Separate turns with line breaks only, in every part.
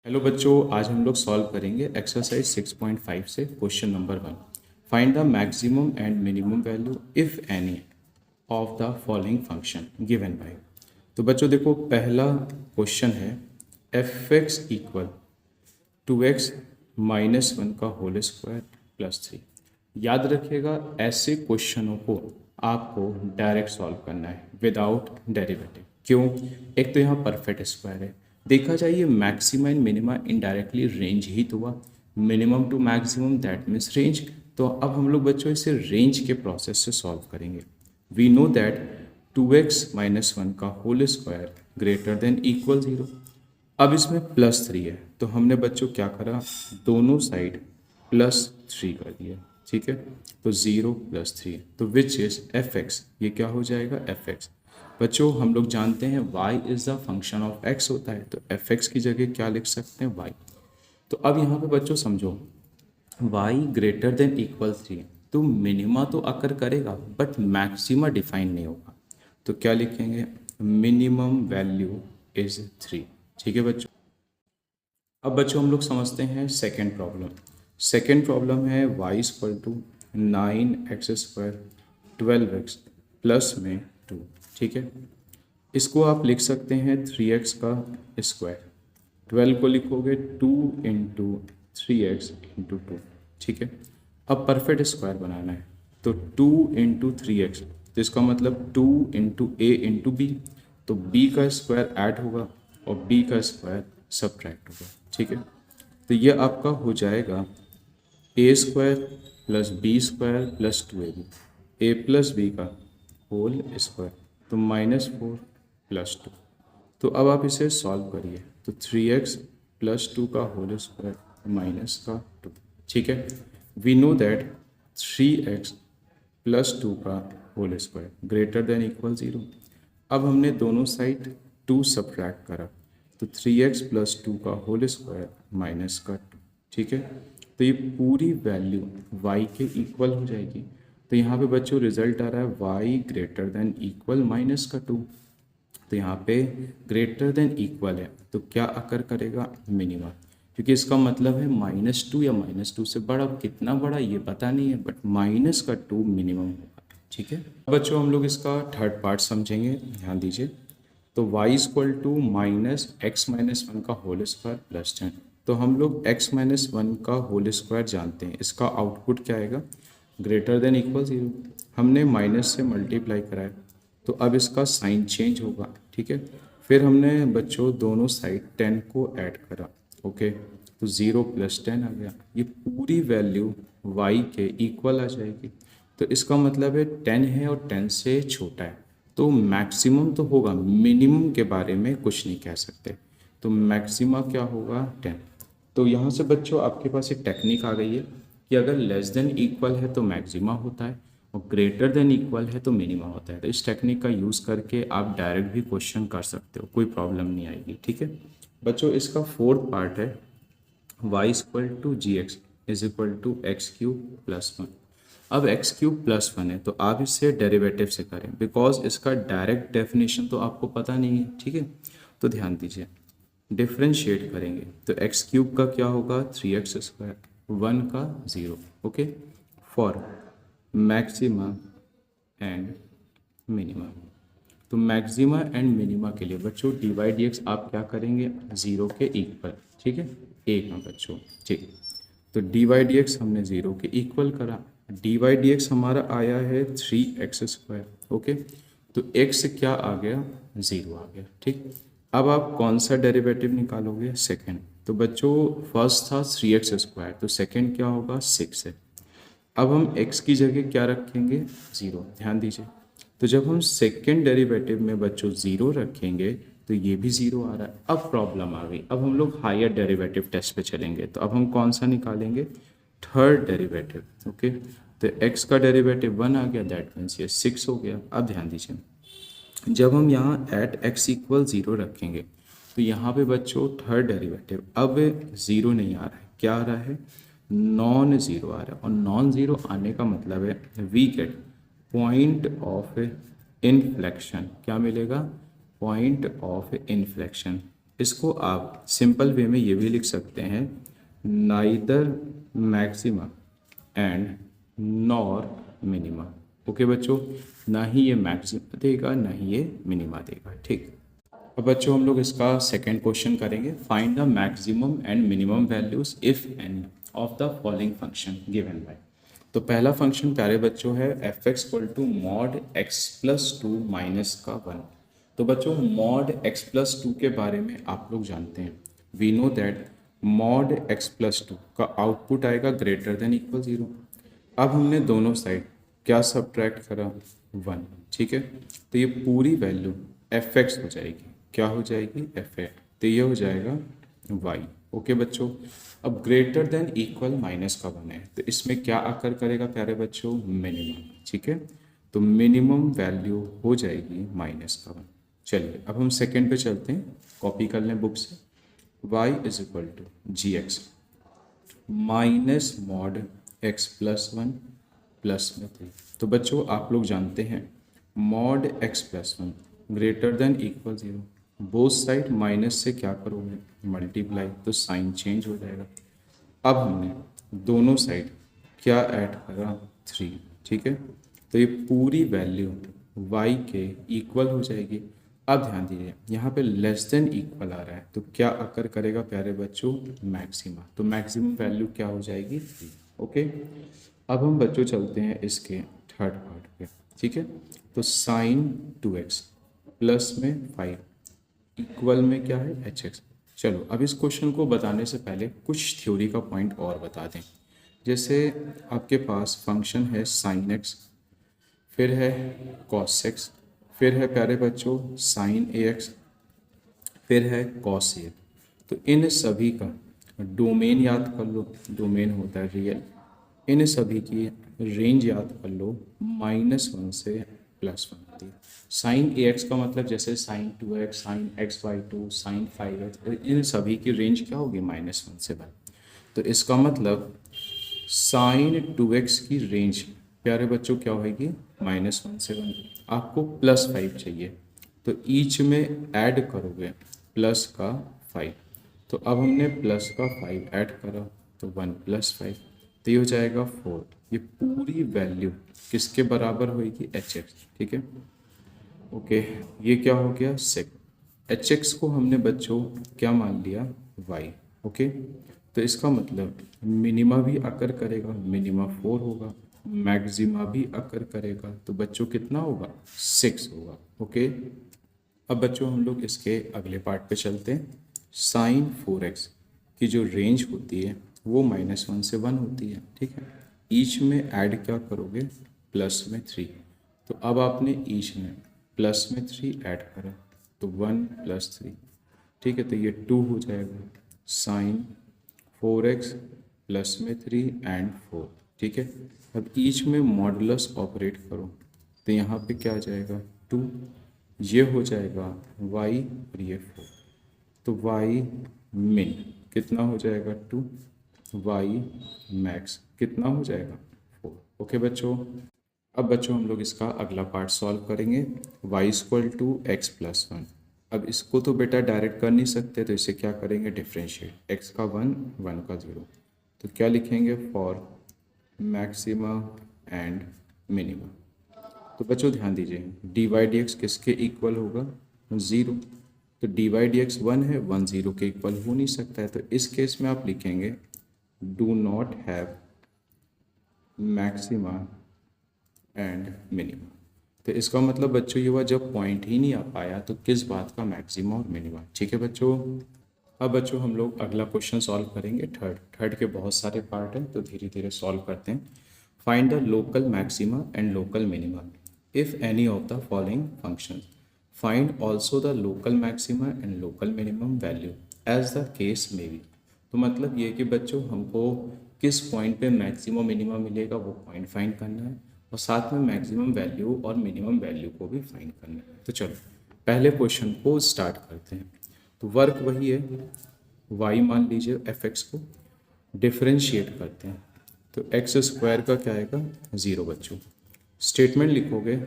Hello बच्चों, आज हम लोग सॉल्व करेंगे एक्सरसाइज 6.5 से question number 1। Find the maximum and minimum value if any of the following function given by. तो बच्चों देखो, पहला क्वेश्चन है f x equal 2x minus one का होल स्क्वायर प्लस 3। याद रखिएगा, ऐसे क्वेश्चनों को आपको डायरेक्ट सॉल्व करना है विदाउट डेरिवेटिव। क्यों? एक तो यहाँ परफेक्ट स्क्वायर है, देखा जाए ये maxima and minima indirectly range ही तो हुआ, minimum to maximum that means range. तो अब हम लोग बच्चों इसे रेंज के प्रोसेस से सॉल्व करेंगे। We know that 2x minus one का whole square greater than equal 0। अब इसमें प्लस 3 है, तो हमने बच्चों क्या करा, दोनों साइड प्लस 3 कर दिया। ठीक है, तो 0 प्लस 3, तो विच इज एफ एक्स, ये क्या हो जाएगा एफ एक्स। बच्चों हम लोग जानते हैं y is the function of x होता है, तो एफ एक्स की जगह क्या लिख सकते हैं y। तो अब यहाँ पे बच्चों समझो, y ग्रेटर देन इक्वल 3, तो मिनिमा तो अकर करेगा बट मैक्सिमा डिफाइन नहीं होगा। तो क्या लिखेंगे, मिनिमम वैल्यू इज 3। ठीक है बच्चों। अब बच्चों हम लोग समझते हैं सेकेंड प्रॉब्लम। सेकेंड प्रॉब्लम है y equal to 9x² 12x plus में 2। ठीक है, इसको आप लिख सकते हैं 3x का स्क्वायर, 12 को लिखोगे 2 इंटू 3x इंटू 2। ठीक है, अब परफेक्ट स्क्वायर बनाना है, तो 2 इंटू 3x, तो इसका मतलब 2 इंटू ए इंटू बी, तो b का स्क्वायर ऐड होगा और b का स्क्वायर सब्ट्रैक्ट होगा। ठीक है, तो ये आपका हो जाएगा A square plus B square plus 2ab, A plus B का होल स्क्वायर, तो -4 प्लस 2। तो अब आप इसे सॉल्व करिए, तो 3x प्लस 2 का होल स्क्वायर माइनस का 2। ठीक है, we know that 3x plus 2 का whole square greater than equal 0। अब हमने दोनों साइड 2 सब्ट्रैक्ट करा, तो 3x प्लस 2 का होल स्क्वायर माइनस का 2। ठीक है, तो ये पूरी वैल्यू y के इक्वल हो जाएगी। तो यहाँ पे बच्चों रिजल्ट आ रहा है y greater than equal minus का 2। तो यहाँ पे ग्रेटर देन इक्वल है, तो क्या अकर करेगा, मिनिमा, क्योंकि इसका मतलब है -2 या -2 से बड़ा, कितना बड़ा ये पता नहीं है, बट -2 मिनिमम होगा। ठीक है, बच्चों हम लोग इसका थर्ड पार्ट समझेंगे, ध्यान दीजिए। तो y equal to minus x minus one का होल स्क्वायर प्लस 10। तो हम लोग x माइनस वन का होल स्क्वायर जानते हैं, इसका आउटपुट क्या आएगा, ग्रेटर देन इक्वल 0। हमने माइनस से मल्टीप्लाई कराया, तो अब इसका साइन चेंज होगा। ठीक है, फिर हमने बच्चों दोनों साइड 10 को ऐड करा, ओके, तो 0 प्लस 10 आ गया। ये पूरी वैल्यू y के इक्वल आ जाएगी। तो इसका मतलब है 10 है और 10 से छोटा है, तो मैक्सिमम तो होगा, मिनिमम के बारे में कुछ नहीं कह सकते। तो मैक्सिमा क्या होगा, 10। तो यहाँ से बच्चों आपके पास एक टेक्निक आ गई है कि अगर लेस देन इक्वल है तो मैक्सिमा होता है और ग्रेटर देन इक्वल है तो मिनिमा होता है। तो इस टेक्निक का यूज़ करके आप डायरेक्ट भी क्वेश्चन कर सकते हो, कोई प्रॉब्लम नहीं आएगी। ठीक है बच्चों, इसका फोर्थ पार्ट है y equal to g x is equal to x cube plus 1। अब एक्स क्यूब प्लस 1 है, तो आप इसे डेरिवेटिव से करें, बिकॉज इसका डायरेक्ट डेफिनेशन तो आपको पता नहीं है। ठीक है, तो ध्यान दीजिए, डिफ्रेंशिएट करेंगे तो एक्स क्यूब का क्या होगा, 3x स्क्वायर, 1 का 0। Okay, for maxima and minima. तो मैक्सिमा एंड मिनिमा के लिए बच्चों dy dx आप क्या करेंगे, 0 के इक्वल। ठीक है, एक ना बच्चों, ठीक, तो dy dx हमने 0 के इक्वल करा, dy dx हमारा आया है 3x स्क्वायर। ओके, तो x क्या आ गया, 0 आ गया। ठीक, अब आप कौन सा डेरिवेटिव निकालोगे, सेकंड। तो बच्चों फर्स्ट था 3x स्क्वायर, तो सेकंड क्या होगा, 6 है। अब हम x की जगह क्या रखेंगे, 0। ध्यान दीजिए, तो जब हम सेकेंड डेरिवेटिव में बच्चों 0 रखेंगे तो ये भी 0 आ रहा है। अब प्रॉब्लम आ गई, अब हम लोग हायर डेरिवेटिव टेस्ट पे चलेंगे। तो अब हम कौन सा निकालेंगे, थर्ड डेरिवेटिव। ओके, तो x का डेरिवेटिव 1 आ गया, दैट मीन्स ये 6 हो गया। अब ध्यान दीजिए, जब हम यहाँ एट x इक्वल 0 रखेंगे तो यहाँ पे बच्चों थर्ड डेरिवेटिव अब 0 नहीं आ रहा है, क्या आ रहा है, नॉन ज़ीरो आ रहा है। और नॉन ज़ीरो आने का मतलब है we get point of inflection. क्या मिलेगा, पॉइंट ऑफ इन्फ्लेक्शन। इसको आप सिंपल वे में ये भी लिख सकते हैं, neither maxima and nor minima. Okay बच्चों, ना ही ये मैक्सिमा देगा ना ही ये मिनिमा देगा। ठीक, अब बच्चों हम लोग इसका सेकेंड क्वेश्चन करेंगे। Find the maximum and minimum values if any of the following function given by. तो पहला फंक्शन प्यारे बच्चों है f x equal to mod x plus two minus का वन। तो बच्चों मॉड एक्स प्लस टू के बारे में आप लोग जानते हैं, we know that mod x plus two का आउटपुट आएगा ग्रेटर देन इक्वल ज़ीरो। अब हमने दोनों साइड क्या सब्ट्रैक्ट करा, वन। ठीक है, तो ये पूरी वैल्यू एफ एक्स हो जाएगी, क्या हो जाएगी, एफ एक्स, तो ये हो जाएगा वाई। ओके बच्चों, अब ग्रेटर देन इक्वल माइनस का वन है, तो इसमें क्या आकर करेगा प्यारे बच्चों, मिनिमम। ठीक है, तो मिनिमम वैल्यू हो जाएगी माइनस का वन। चलिए अब हम सेकेंड पे चलते हैं, कॉपी कर लें बुक से। y is equal to g x minus mod x plus one plus में थ्री। तो बच्चों आप लोग जानते हैं mod x plus one greater than equal zero, both side minus से क्या करोगे, मल्टीप्लाई, तो साइन चेंज हो जाएगा। अब हमने दोनों साइड क्या ऐड करा, थ्री। ठीक है, तो ये पूरी वैल्यू y के इक्वल हो जाएगी। अब ध्यान दीजिए यहाँ पे लेस देन इक्वल आ रहा है, तो क्या आकर करेगा प्यारे बच्चों, मैक्सिमा। तो मैक्सिमम वैल्यू क्या हो जाएगी, थ्री। ओके, अब हम बच्चों चलते हैं इसके थर्ड पार्ट पे। ठीक है, तो साइन टू एक्स प्लस में फाइव इक्वल में क्या है, एच एक्स। चलो अब इस क्वेश्चन को बताने से पहले कुछ थ्योरी का पॉइंट और बता दें। जैसे आपके पास फंक्शन है साइन एक्स, फिर है कॉस एक्स, फिर है प्यारे बच्चों साइन ए एक्स, फिर है कॉस ए। तो इन सभी का डोमेन याद कर लो, डोमेन होता है रियल। इन सभी की रेंज याद कर लो, माइनस वन से प्लस वन होती है। साइन ए एक्स का मतलब जैसे sine two x, sine x by two, sine five x, इन सभी की रेंज क्या होगी, माइनस वन से वन। तो इसका मतलब साइन टू एक्स की रेंज प्यारे बच्चों क्या होगी, माइनस वन से वन। आपको प्लस फाइव चाहिए, तो ईच में ऐड करोगे प्लस का फाइव। तो अब हमने प्लस का फाइव ऐड करा, तो वन प्लस फाइव, तो ये हो जाएगा फोर। ये पूरी वैल्यू किसके बराबर होगी, एच एक्स। ठीक है, ओके, ये क्या हो गया, सेक। एच एक्स को हमने बच्चों क्या मान लिया, वाई। ओके, तो इसका मतलब मिनिमा भी आकर करेगा, मिनिमा फोर होगा, मैक्सिमा भी आकर करेगा, तो बच्चों कितना होगा, सिक्स होगा। ओके, अब बच्चों हम लोग इसके अगले पार्ट पे चलते हैं। साइन फोर एक्स की जो रेंज होती है वो माइनस वन से वन होती है। ठीक है, ईच में ऐड क्या करोगे, प्लस में थ्री। तो अब आपने ईच में प्लस में थ्री ऐड करा, तो वन प्लस थ्री। ठीक है, तो ये टू हो जाएगा, साइन फोर एक्स प्लस में थ्री एंड फोर। ठीक है, अब ईच में मॉडुलस ऑपरेट करो, तो यहाँ पे क्या आ जाएगा, टू, ये हो जाएगा y और ये फोर। तो y मिन कितना हो जाएगा, टू, y मैक्स कितना हो जाएगा, फोर। ओके बच्चों, अब बच्चों हम लोग इसका अगला पार्ट सॉल्व करेंगे। y equal to x plus one. अब इसको तो बेटा डायरेक्ट कर नहीं सकते, तो इसे क्या करेंगे, डिफ्रेंशिएट, x का वन, वन का ज़ीरो। तो क्या लिखेंगे, फॉर मैक्सिमा एंड मिनिमा। तो बच्चों ध्यान दीजिए, डी वाई डी एक्स किसके इक्वल होगा, ज़ीरो। तो d y d x one है, वन ज़ीरो के इक्वल हो नहीं सकता है, तो इस केस में आप लिखेंगे do not have maxima and minima. तो इसका मतलब बच्चों ये हुआ जब पॉइंट ही नहीं आ पाया तो किस बात का मैक्सिमा और मिनिमा। ठीक है बच्चों, अब बच्चों हम लोग अगला क्वेश्चन सॉल्व करेंगे, थर्ड के बहुत सारे पार्ट हैं तो धीरे धीरे सॉल्व करते हैं। Find the local maxima and local minima if any of the following function. Find also the local maxima and local minimum value as the case may be. तो मतलब ये कि बच्चों हमको किस पॉइंट पे मैक्सिमम मिनिमम मिलेगा वो पॉइंट फाइंड करना है, और साथ में मैक्सिमम वैल्यू और मिनिमम वैल्यू को भी फाइंड करना है। तो चलो पहले क्वेश्चन को स्टार्ट करते हैं। तो वर्क वही है, y मान लीजिए एफ एक्स को, डिफरेंशिएट करते हैं, तो एक्स स्क्वायर का क्या आएगा, ज़ीरो। बच्चों स्टेटमेंट लिखोगे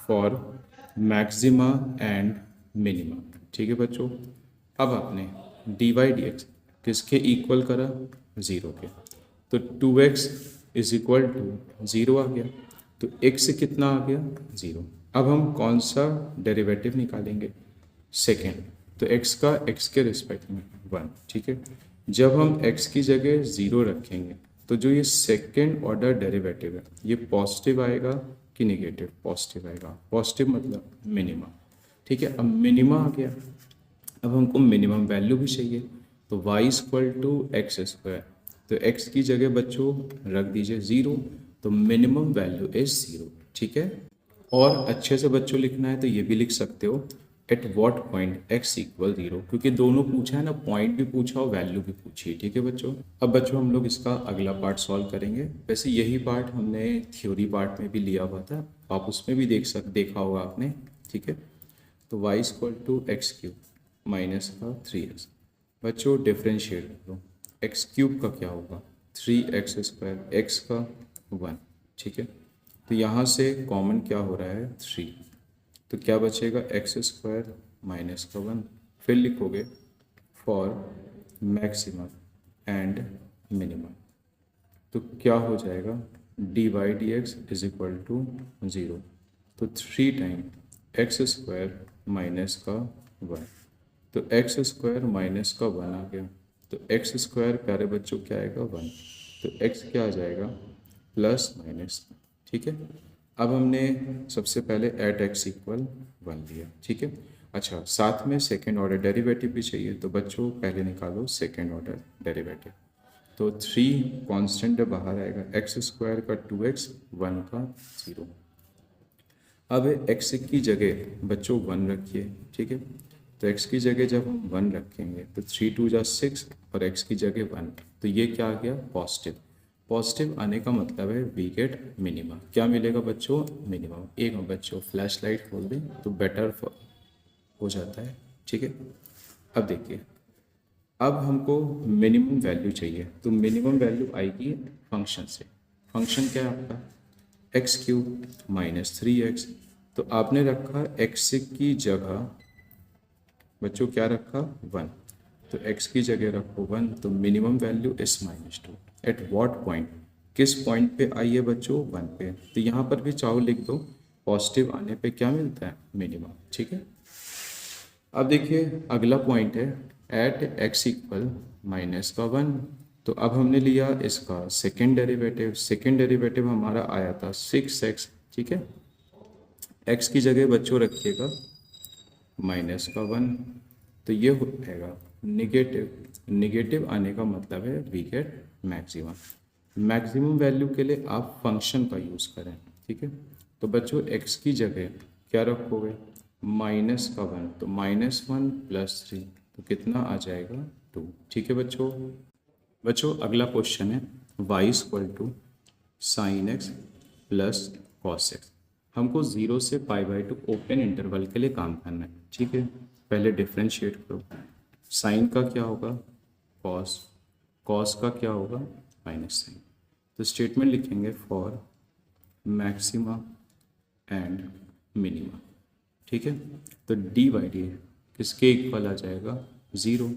फॉर मैक्सिमा एंड मिनिमा। ठीक है बच्चों, अब आपने डी वाई डी एक्स किसके इक्वल करा, ज़ीरो के, तो 2x is equal to zero आ गया, तो x कितना आ गया, ज़ीरो। अब हम कौन सा डेरिवेटिव निकालेंगे, सेकेंड, तो x का x के रिस्पेक्ट में 1, ठीक है। जब हम x की जगह ज़ीरो रखेंगे तो जो ये सेकेंड ऑर्डर डेरिवेटिव है ये पॉजिटिव आएगा कि नेगेटिव, पॉजिटिव आएगा, पॉजिटिव मतलब मिनिमम, ठीक है। अब मिनिमम आ गया, अब हमको मिनिमम वैल्यू भी चाहिए, तो y equal to x square, तो x की जगह बच्चों रख दीजिए ज़ीरो, तो मिनिमम वैल्यू इज ज़ीरो, ठीक है। और अच्छे से बच्चों लिखना है तो ये भी लिख सकते हो at what point x equal zero, क्योंकि दोनों पूछा है ना, पॉइंट भी पूछा और वैल्यू भी पूछी है, ठीक है बच्चों। अब बच्चों हम लोग इसका अगला पार्ट सॉल्व करेंगे। वैसे यही पार्ट हमने थ्योरी पार्ट में भी लिया हुआ था, आप उसमें भी देखा होगा आपने, ठीक है। तो y equal to x cube minus का 3x, बच्चों डिफ्रेंशिएट करो, एक्स क्यूब का क्या होगा 3x स्क्वायर, एक्स का 1, ठीक है। तो यहाँ से कॉमन क्या हो रहा है 3, तो क्या बचेगा एक्स स्क्वायर माइनस का 1, फिर लिखोगे फॉर मैक्सिमम एंड मिनिमम, तो क्या हो जाएगा d y d x is equal to zero, तो 3 टाइम एक्स स्क्वायर माइनस का 1, तो एक्स स्क्वायर माइनस का 1 आ गया, तो एक्स स्क्वायर प्यारे बच्चों क्या आएगा 1, तो एक्स क्या आ जाएगा प्लस माइनस, ठीक है। अब हमने सबसे पहले एट एक्स इक्वल 1 लिया, ठीक है। अच्छा, साथ में सेकेंड ऑर्डर डेरिवेटिव भी चाहिए, तो बच्चों पहले निकालो सेकेंड ऑर्डर डेरिवेटिव, तो 3 कांस्टेंट बाहर आएगा, एक्स स्क्वायर का 2x, 1 का 0। अब x की जगह बच्चों 1 रखिए, ठीक है। तो x की जगह जब हम 1 रखेंगे तो 3 2 जा 6 और x की जगह 1, तो ये क्या आ गया पॉजिटिव। पॉजिटिव आने का मतलब है वी गेट मिनिमम, क्या मिलेगा बच्चों मिनिमम। एक बच्चों फ्लैश लाइट खोल दें तो बेटर हो जाता है, ठीक है। अब देखिए, अब हमको मिनिमम वैल्यू चाहिए, तो मिनिमम वैल्यू आएगी फंक्शन से। फंक्शन क्या है आपका एक्स क्यूब माइनस 3x, तो आपने रखा x की जगह बच्चों क्या रखा 1, तो x की जगह रखो 1, तो minimum value is -2 at what point, किस पॉइंट पे आई है बच्चों 1 पे, तो यहाँ पर भी चाहो लिख दो, पॉजिटिव आने पे क्या मिलता है मिनिमम, ठीक है। अब देखिए अगला पॉइंट है एट x इक्वल माइनस का 1, तो अब हमने लिया इसका सेकेंड डेरिवेटिव, सेकेंड डेरिवेटिव हमारा आया था 6x, ठीक है। x की जगह बच्चों रखिएगा माइनस का 1, तो ये हो जाएगा निगेटिव, निगेटिव आने का मतलब है we get maximum. Maximum value के लिए आप फंक्शन का यूज़ करें, ठीक है। तो बच्चों x की जगह क्या रखोगे माइनस का 1, तो -1 + 3, तो कितना आ जाएगा 2, ठीक है बच्चों। बच्चों अगला क्वेश्चन है y equal to sine x plus cos x, हमको 0 से π/2 ओपन इंटरवल के लिए काम करना है, ठीक है। पहले डिफ्रेंशिएट करो, साइन का क्या होगा कॉस, कॉस का क्या होगा माइनस साइन, तो स्टेटमेंट लिखेंगे फॉर मैक्सिमा एंड मिनिमा, ठीक है। तो डी बाई डी किसके इक्वल आ जाएगा 0,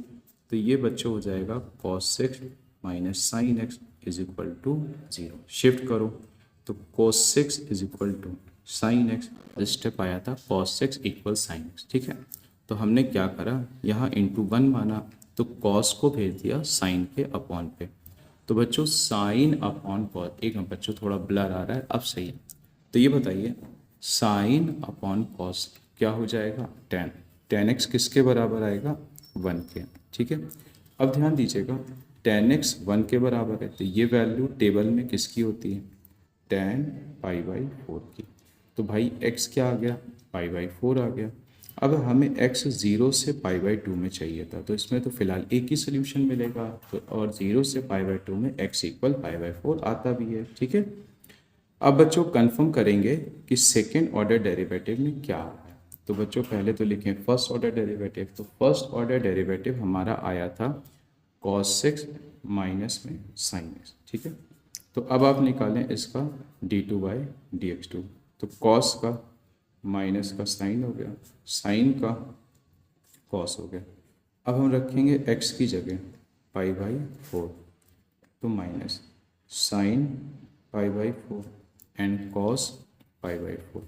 तो ये बच्चों हो जाएगा cos x minus sine x is equal to 0। Shift करो तो cos x is equal to sine x, step आया था cos x equal sine x, ठीक है। तो हमने क्या करा यहाँ इंटू 1 माना, तो cos को भेज दिया साइन के अपॉन पे, तो बच्चों साइन अपॉन कॉस, एक बच्चों थोड़ा ब्लर आ रहा है, अब सही है। तो ये बताइए साइन अपॉन कॉस क्या हो जाएगा tan, tan x किसके बराबर आएगा 1 के, ठीक है। अब ध्यान दीजिएगा tan x 1 के बराबर है, तो ये वैल्यू टेबल में किसकी होती है tan π/4 की, तो भाई x क्या आ गया π/4 आ गया। अब हमें x 0 से π/2 में चाहिए था, तो इसमें तो फिलहाल एक ही सोल्यूशन मिलेगा, तो और 0 से π/2 में x इक्वल π/4 आता भी है, ठीक है। अब बच्चों कंफर्म करेंगे कि सेकेंड ऑर्डर डेरिवेटिव में क्या आ रहा है, तो बच्चों पहले तो लिखें फर्स्ट ऑर्डर डेरिवेटिव, तो फर्स्ट ऑर्डर डेरिवेटिव हमारा आया था cos x माइनस में साइन x, ठीक है। तो अब आप निकालें इसका d2/dx2, तो cos का माइनस का साइन हो गया, साइन का cos हो गया, अब हम रखेंगे x की जगह पाई बाई 4, तो minus sine pi by 4 and cos pi by 4।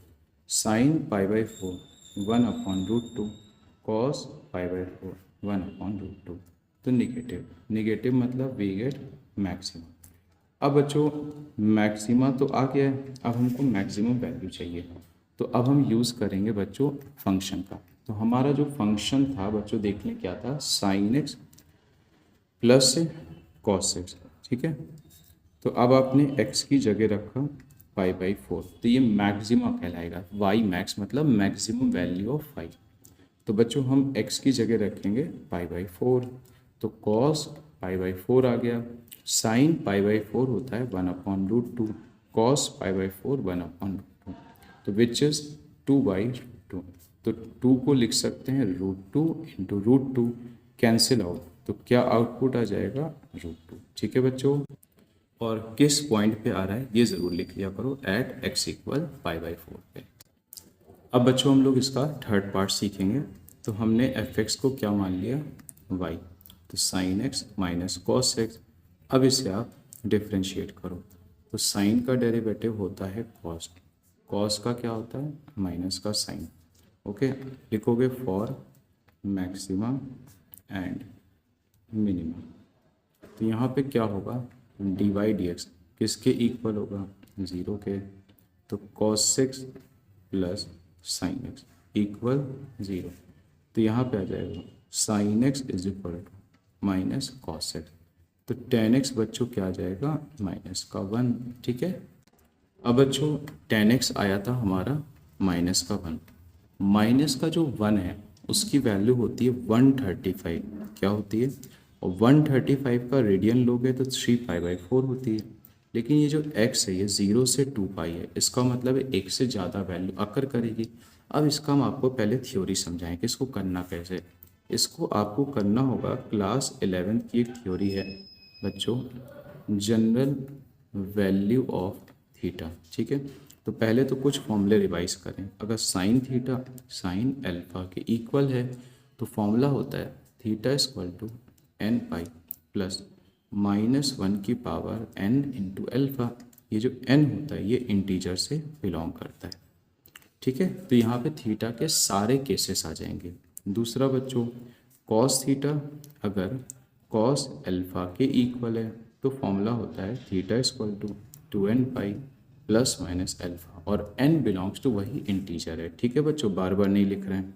Sine pi by 4 1/√2, cos pi by 4 1/√2। तो निगेटिव, निगेटिव मतलब वी गेट मैक्सिमम। अब बच्चों मैक्सिमा तो आ गया है, अब हमको मैक्सिमम वैल्यू चाहिए। तो अब हम यूज़ करेंगे बच्चों फंक्शन का। तो हमारा जो फंक्शन था बच्चों देख लें क्या था, sign x plus cos x, ठीक है। तो अब आपने x की जगह रखा पाई बाई 4, तो ये मैक्सिमा कहलाएगा। y मैक्स मतलब मैक्सिमम वैल्यू ऑफ फाई। तो बच्चों हम x की जगह रखेंगे पाई बाई 4, तो कॉस पाई बाई 4 आ गया। साइन पाई बाई 4 होता है 1/√2, कॉस पाई बाई 4 1/√2, तो विच इज़ 2/2। तो 2 को लिख सकते हैं √2 इंटू √2, कैंसिल आउट, तो क्या आउटपुट आ जाएगा √2, ठीक है बच्चों। और किस पॉइंट पे आ रहा है ये ज़रूर लिख लिया करो, at x equal pi by 4 पे। अब बच्चों हम लोग इसका थर्ड पार्ट सीखेंगे। तो हमने fx को क्या मान लिया, y, तो sine x minus cos x। अब इसे आप डिफ्रेंशिएट करो, तो साइन का डेरिवेटिव होता है कॉस, कॉस का क्या होता है माइनस का साइन। ओके, लिखोगे फॉर मैक्सिमा एंड मिनिमम। तो यहाँ पे क्या होगा, dy dx किसके इक्वल होगा, 0 के। तो cos 6 plus sine x equal 0, तो यहाँ पे आ जाएगा sine x is equal to minus cos x. तो टेन एक्स बच्चों क्या आ जाएगा, माइनस का 1, ठीक है। अब बच्चों टेन एक्स आया था हमारा माइनस का 1, माइनस का जो 1 है उसकी वैल्यू होती है 135, क्या होती है, और 135 का रेडियन लोगे तो 3 पाई बाई 4 होती है। लेकिन ये जो x है ये 0 से 2 पाई है, इसका मतलब है एक से ज़्यादा वैल्यू आकर करेगी। अब इसका हम आपको पहले थ्योरी समझाएं कि इसको करना कैसे। इसको आपको करना होगा, क्लास 11th की एक थ्योरी है बच्चों, जनरल वैल्यू ऑफ थीटा, ठीक है। तो पहले तो कुछ फॉर्मूले रिवाइज करें। अगर साइन थीटा साइन अल्फा के इक्वल है तो फॉर्मूला होता है theta equal to n pi plus -1 की पावर n इंटू अल्फा। ये जो n होता है ये इंटीजर से बिलोंग करता है, ठीक है। तो यहाँ पे थीटा के सारे केसेस आ जाएंगे। दूसरा बच्चों कॉस थीटा अगर कॉस अल्फा के इक्वल है तो फॉर्मूला होता है theta equal to 2n pi plus minus alpha, और n बिलोंग्स टू वही इंटीजर है, ठीक है बच्चों, बार बार नहीं लिख रहे हैं।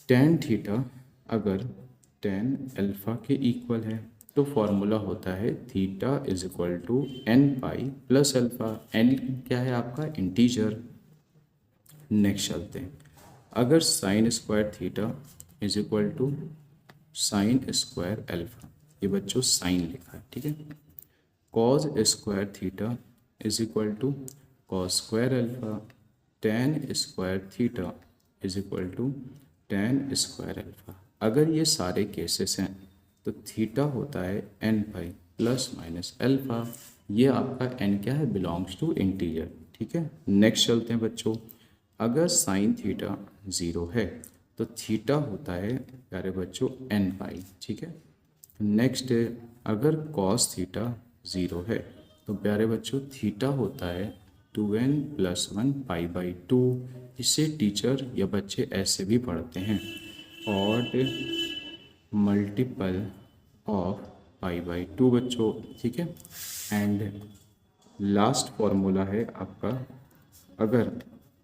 टेन थीटा अगर टेन अल्फा के इक्वल है तो फॉर्मूला होता है theta is equal to n pi plus alpha. n क्या है आपका इंटीजर। नेक्स्ट चलते हैं, अगर sine square theta is equal to sine square alpha, ये बच्चों साइन लिखा है, ठीक है। Cos square theta is equal to cos square alpha, tan square theta is equal to tan square alpha. अगर ये सारे केसेस हैं तो थीटा होता है n pi plus minus alpha. ये आपका n क्या है, बिलोंग्स टू इंटीजर, ठीक है। नेक्स्ट चलते हैं बच्चों, अगर साइन थीटा 0 है तो थीटा होता है प्यारे बच्चों n पाई, ठीक है। नेक्स्ट है, अगर कॉस थीटा 0 है तो प्यारे बच्चों थीटा होता है 2n प्लस 1 पाई बाई 2। इसे टीचर या बच्चे ऐसे भी पढ़ते हैं, odd multiple of pi by 2 बच्चों, ठीक है। एंड लास्ट फॉर्मूला है आपका, अगर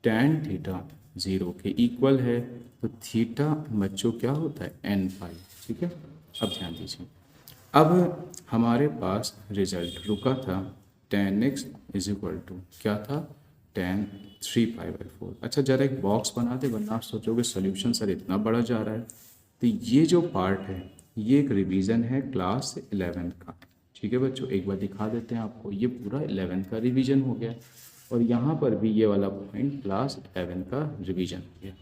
tan थीटा 0 के इक्वल है तो थीटा बच्चों क्या होता है n पाई, ठीक है। अब ध्यान दीजिए, अब हमारे पास रिजल्ट रुका था tan x is equal to क्या था, tan 3 पाई बाई 4। अच्छा जरा एक बॉक्स बना दे, वरना आप सोचोगे सोल्यूशन सर इतना बड़ा जा रहा है। तो ये जो पार्ट है ये एक रिवीजन है क्लास 11 का, ठीक है बच्चों। एक बार दिखा देते हैं आपको, ये पूरा 11 का रिवीजन हो गया, और यहाँ पर भी ये वाला पॉइंट क्लास 11 का रिवीजन हो गया।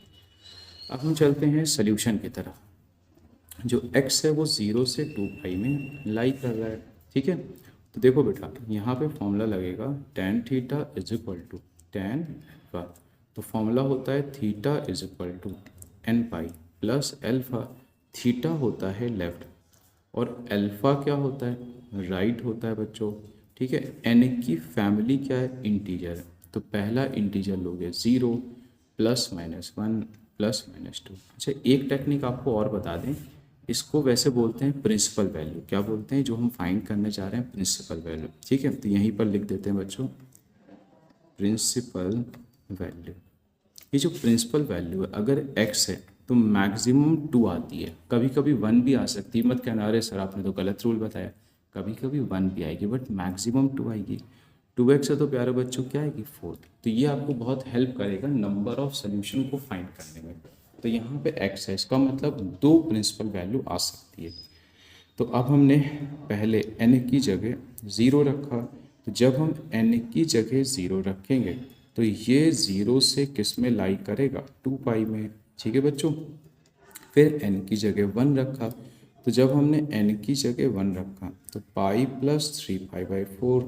अब हम चलते हैं सोल्यूशन की तरफ। जो x है वो 0 से 2 पाई में लाई कर रहा है, ठीक है। तो देखो बेटा यहाँ पे फॉर्मूला लगेगा tan theta is equal to tan alpha. तो फॉर्मूला होता है theta is equal to n pi plus alpha. Theta होता है लेफ्ट और अल्फा क्या होता है, राइट होता है बच्चों। ठीक है, एन की फैमिली क्या है, इंटीजर है। तो पहला इंटीजर लोगे 0 +-1 +-2। अच्छा, एक टेक्निक आपको और बता दें, इसको वैसे बोलते हैं प्रिंसिपल वैल्यू। क्या बोलते हैं, जो हम फाइंड करने जा रहे हैं प्रिंसिपल वैल्यू। ठीक है, तो यहीं पर लिख देते हैं बच्चों प्रिंसिपल वैल्यू। ये जो प्रिंसिपल वैल्यू है, अगर x है तो मैक्सिमम 2 आती है, कभी कभी 1 भी आ सकती है। मत कहना अरे सर आपने तो गलत रूल बताया, कभी कभी 1 भी आएगी बट मैक्सिमम 2 आएगी। 2x है तो प्यारे बच्चों क्या आएगी, 4। तो ये आपको बहुत हेल्प करेगा नंबर ऑफ सोल्यूशन को फाइंड करने में। तो यहाँ पे x है, इसका मतलब 2 प्रिंसिपल वैल्यू आ सकती है। तो अब हमने पहले n की जगह 0 रखा, तो जब हम n की जगह 0 रखेंगे तो ये 0 से किस में लाई करेगा, 2 पाई में। ठीक है बच्चों, फिर n की जगह 1 रखा, तो जब हमने n की जगह 1 रखा तो पाई +3 पाई/4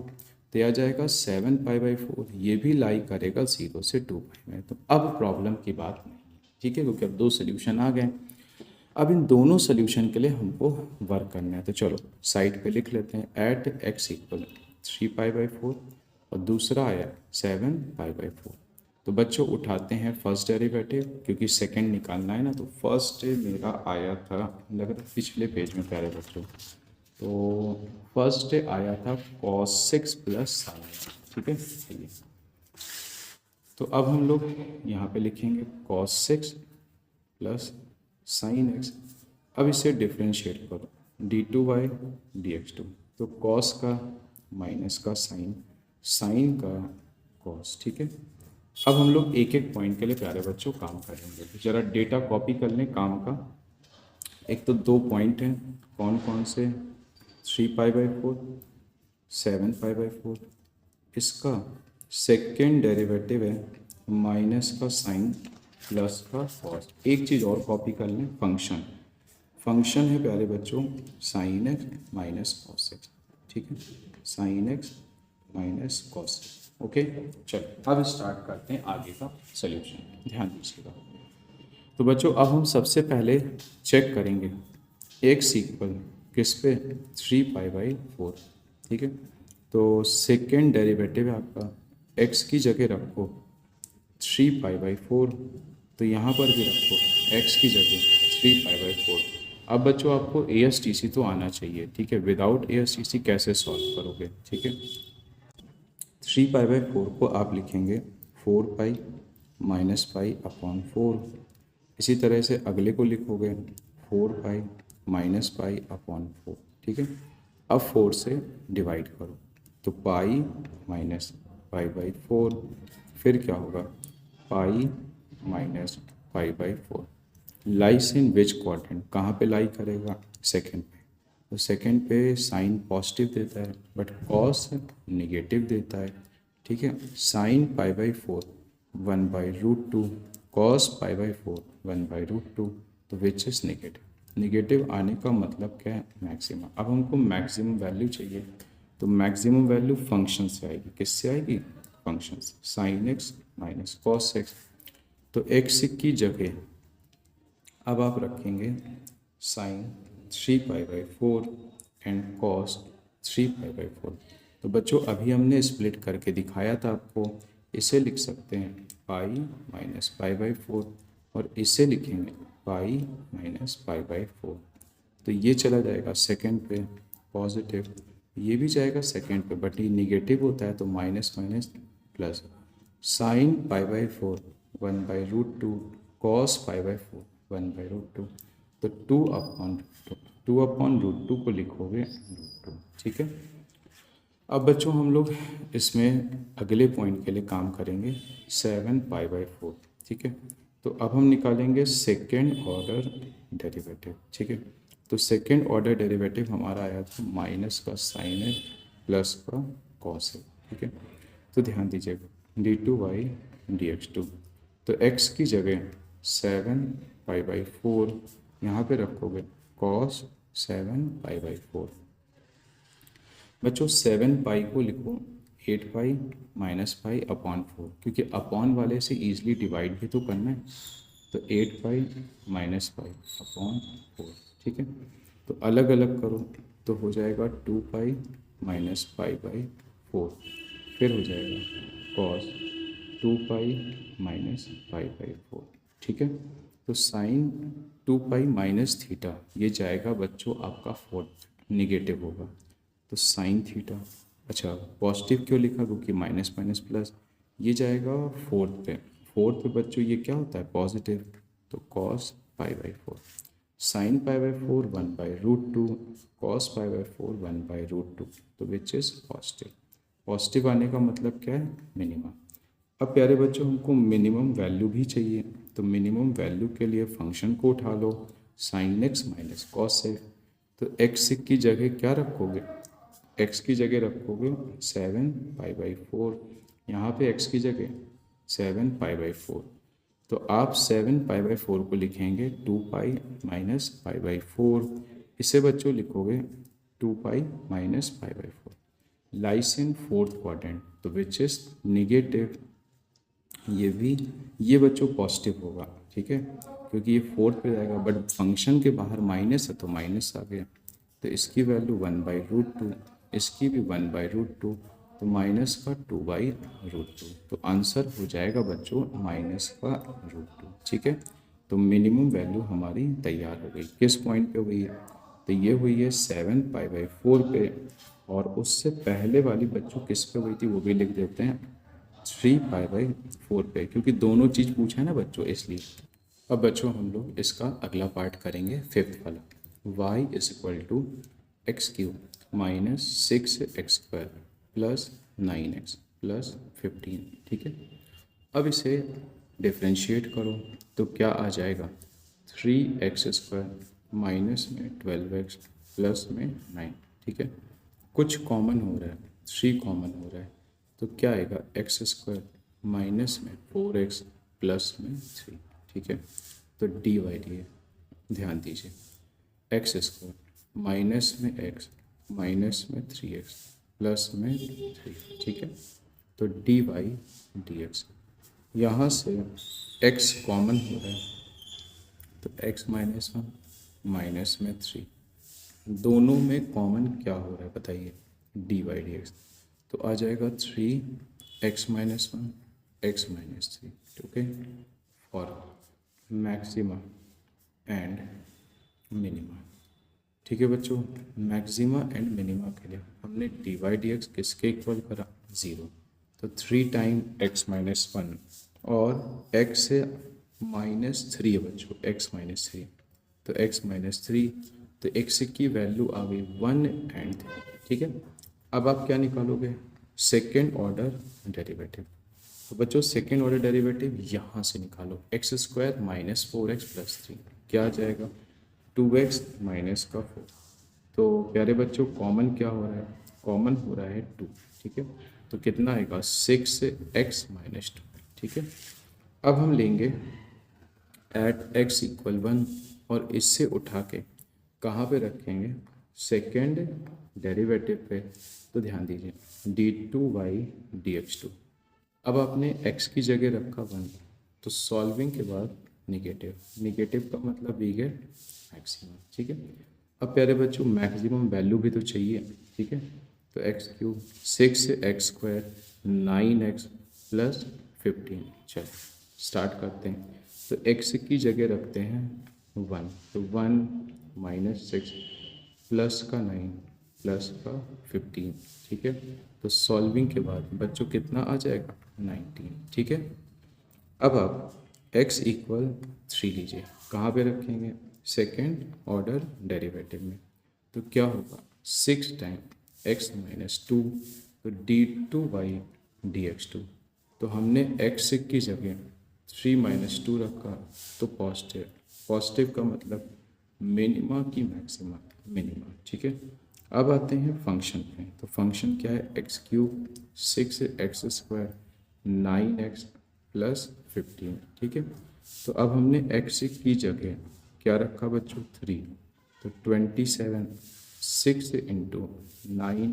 तो आ जाएगा 7 पाई/4। ये भी लाई करेगा 0 से 2 पाई में। तो अब प्रॉब्लम की बात नहीं, ठीक है, क्योंकि अब 2 सोल्यूशन आ गए। अब इन दोनों सोल्यूशन के लिए हमको वर्क करना है, तो चलो साइड पे लिख लेते हैं एट x = 3 पाई/4 और दूसरा आया 7 पाई/4। तो बच्चों उठाते हैं फर्स्ट डेरिवेटिव, क्योंकि सेकंड निकालना है ना। तो फर्स्ट मेरा आया था, लग रहा है पिछले पेज में प्यारे बच्चों, तो फर्स्ट आया था cos 6 + sin। ठीक है, चलिए तो अब हम लोग यहाँ पे लिखेंगे cos 6 + sin x। अब इसे डिफ्रेंशिएट करो, d2y dx2। तो cos का माइनस का sin का cos। ठीक है, अब हम लोग एक एक पॉइंट के लिए प्यारे बच्चों काम करेंगे। तो जरा डेटा कॉपी कर लें काम का। एक तो 2 पॉइंट हैं, कौन कौन से, 3 पाई/4 7 पाई/4। इसका सेकेंड डेरिवेटिव है माइनस का साइन प्लस का कॉस। एक चीज़ और कॉपी कर लें, फंक्शन है प्यारे बच्चों sign x minus cos x. ठीक है, sign x minus cos x. Okay, चलो अब स्टार्ट करते हैं आगे का सोल्यूशन, ध्यान दीजिएगा। तो बच्चों अब हम सबसे पहले चेक करेंगे x इक्वल किस पे, 3 पाई/4। ठीक है, तो सेकेंड डेरिवेटिव है आपका, x की जगह रखो 3 पाई/4, तो यहाँ पर भी रखो x की जगह 3 पाई/4। अब बच्चों आपको ASTC तो आना चाहिए। ठीक है, विदाउट ASTC कैसे सॉल्व करोगे। ठीक है, 3 पाई/4 को आप लिखेंगे 4 पाई माइनस पाई/4। इसी तरह से अगले को लिखोगे 4 पाई माइनस पाई/4। ठीक है, अब 4 से डिवाइड करो तो पाई माइनस पाई/4, फिर क्या होगा पाई माइनस पाई/4। लाइस इन विच क्वाड्रेंट, कहाँ पे लाई करेगा, सेकंड पे। तो सेकंड पे साइन पॉजिटिव देता है बट कॉस नेगेटिव देता है। ठीक है, साइन पाई/4 1/√2, कॉस पाई/4 1/√2, तो विच इज़ नेगेटिव। नेगेटिव आने का मतलब क्या है, मैक्सिमम। अब हमको मैक्सिमम वैल्यू चाहिए, तो मैक्सिमम वैल्यू फंक्शन से आएगी। किससे आएगी, फंक्शन से, sign x minus cos x. तो एक्स की जगह अब आप रखेंगे साइन 3 पाई/4 एंड कॉस 3 पाई/4। तो बच्चों अभी हमने स्प्लिट करके दिखाया था आपको, इसे लिख सकते हैं पाई माइनस पाई/4 और इसे लिखेंगे पाई माइनस पाई/4। तो ये चला जाएगा सेकंड पे पॉजिटिव, ये भी जाएगा सेकंड पे, बट ये निगेटिव होता है तो माइनस माइनस प्लस। साइन पाई/4 1/√2, कॉस पाई/4 1/√2। तो 2/√2 को लिखोगे √2। ठीक है, अब बच्चों हम लोग इसमें अगले पॉइंट के लिए काम करेंगे 7 पाई/4। ठीक है, तो अब हम निकालेंगे सेकेंड ऑर्डर डेरिवेटिव। ठीक है, तो सेकेंड ऑर्डर डेरिवेटिव हमारा आया था माइनस का साइन है प्लस का कॉस है। ठीक है, तो ध्यान दीजिएगा d2y dx2। तो x की जगह 7 पाई/4 यहाँ पे रखोगे cos 7 पाई/4। बच्चों 7 पाई को लिखो 8 पाई माइनस पाई/4, क्योंकि अपॉन वाले से ईजिली डिवाइड भी तो करना है। तो 8 पाई माइनस पाई अपॉन 4, ठीक है। तो अलग अलग करो तो हो जाएगा 2 पाई माइनस पाई बाई 4, फिर हो जाएगा cos 2 pi minus pi by 4, ठीक है। तो साइन 2 पाई माइनस थीटा ये जाएगा बच्चों आपका 4, निगेटिव होगा। तो साइन थीटा, अच्छा पॉजिटिव क्यों लिखा, क्योंकि माइनस माइनस प्लस, ये जाएगा फोर्थ पे। फोर्थ पे बच्चों ये क्या होता है, पॉजिटिव। तो cos pi by 4, sine pi by 4 1/√2, cos pi by 4 1/√2, तो विच इज़ पॉजिटिव। पॉजिटिव आने का मतलब क्या है, मिनिमम। अब प्यारे बच्चों हमको मिनिमम वैल्यू भी चाहिए, तो मिनिमम वैल्यू के लिए फंक्शन को उठा लो, sine x minus cos x. तो एक्स की जगह क्या रखोगे, एक्स की जगह रखोगे 7 पाई बाई 4, यहाँ पे एक्स की जगह 7 पाई बाई 4। तो आप 7 पाई बाई 4 को लिखेंगे 2 पाई माइनस पाई बाई 4, इसे बच्चों लिखोगे 2 pi minus pi by 4। Lies in fourth quadrant, तो विच इज निगेटिव, ये बच्चों पॉजिटिव होगा, ठीक है, क्योंकि ये फोर्थ पे जाएगा, बट फंक्शन के बाहर माइनस है तो माइनस आ गया। तो इसकी वैल्यू 1/√2, इसकी भी 1/√2, तो माइनस का 2/√2, तो आंसर हो जाएगा बच्चों माइनस का √2, ठीक है। तो मिनिमम वैल्यू हमारी तैयार हो गई। किस पॉइंट पे हुई है, तो ये हुई है 7 पाई बाई 4 पे, और उससे पहले वाली बच्चों किस पे हुई थी वो भी लिख देते हैं, 3 पाई बाई 4 पे, क्योंकि दोनों चीज़ पूछा है ना बच्चों, इसलिए। अब बच्चों हम लोग इसका अगला पार्ट करेंगे, फिफ्थ वाला, y is equal to x³ minus 6x² plus 9x plus 15, ठीक है। अब इसे डिफ्रेंशिएट करो तो क्या आ जाएगा, 3x² माइनस में 12x प्लस में 9, ठीक है। कुछ कॉमन हो रहा है, 3 कॉमन हो रहा है, तो क्या आएगा, x² माइनस में 4x प्लस में 3, ठीक है। तो dy ध्यान दीजिए, x² माइनस में x माइनस में 3x प्लस में 3, ठीक है। तो dy dx, यहाँ से x कॉमन हो रहा है, तो x माइनस 1 माइनस में 3, दोनों में कॉमन क्या हो रहा है बताइए, dy/dx, तो आ जाएगा 3x माइनस 1 x माइनस 3, ठीक है। फॉर मैक्सिमा एंड मिनिमा, ठीक है बच्चों। मैक्सिमा एंड मिनिमा के लिए हमने dy/dx किसके इक्वल करा, 0, तो 3 टाइम x माइनस 1 और x से -3 है बच्चों, x माइनस 3, तो x माइनस 3, तो x की वैल्यू आ गई 1 एंड 3, ठीक है। अब आप क्या निकालोगे, सेकेंड ऑर्डर डेरिवेटिव। तो बच्चों सेकेंड ऑर्डर डेरिवेटिव यहाँ से निकालो, x² माइनस 4x प्लस 3, क्या आ जाएगा, 2x माइनस का 4। तो प्यारे बच्चों कॉमन क्या हो रहा है, कॉमन हो रहा है 2, ठीक है। तो कितना आएगा, 6x माइनस 2, ठीक है। अब हम लेंगे एट x इक्वल 1, और इससे उठा के कहाँ पे रखेंगे, सेकेंड डेरिवेटिव पे। तो ध्यान दीजिए d2/dx2, अब आपने x की जगह रखा 1, तो सॉल्विंग के बाद निगेटिव, निगेटिव का मतलब वी गेट मैक्सिमम, ठीक है। अब प्यारे बच्चों मैक्सिमम वैल्यू भी तो चाहिए, ठीक है। तो x³ 6x² 9x प्लस 15, चलो स्टार्ट करते हैं। तो x की जगह रखते हैं 1, तो 1 माइनस 6 प्लस का 9 प्लस का 15, ठीक है। तो सॉल्विंग के बाद बच्चों कितना आ जाएगा, 19, ठीक है। अब आप x इक्वल 3 लीजिए, कहाँ पे रखेंगे, सेकेंड ऑर्डर डेरिवेटिव में। तो क्या होगा, 6 टाइम x माइनस 2, तो d2/dx2, तो हमने x की जगह 3 माइनस 2 रखा, तो पॉजिटिव, पॉजिटिव का मतलब मिनिमा की मैक्सिमा, मिनिमा, ठीक है। अब आते हैं फंक्शन पे, तो फंक्शन क्या है, x³ 6x² 9x प्लस 15, ठीक है। तो अब हमने x की जगह क्या रखा बच्चों, 3, तो 27, 6 इंटू 9,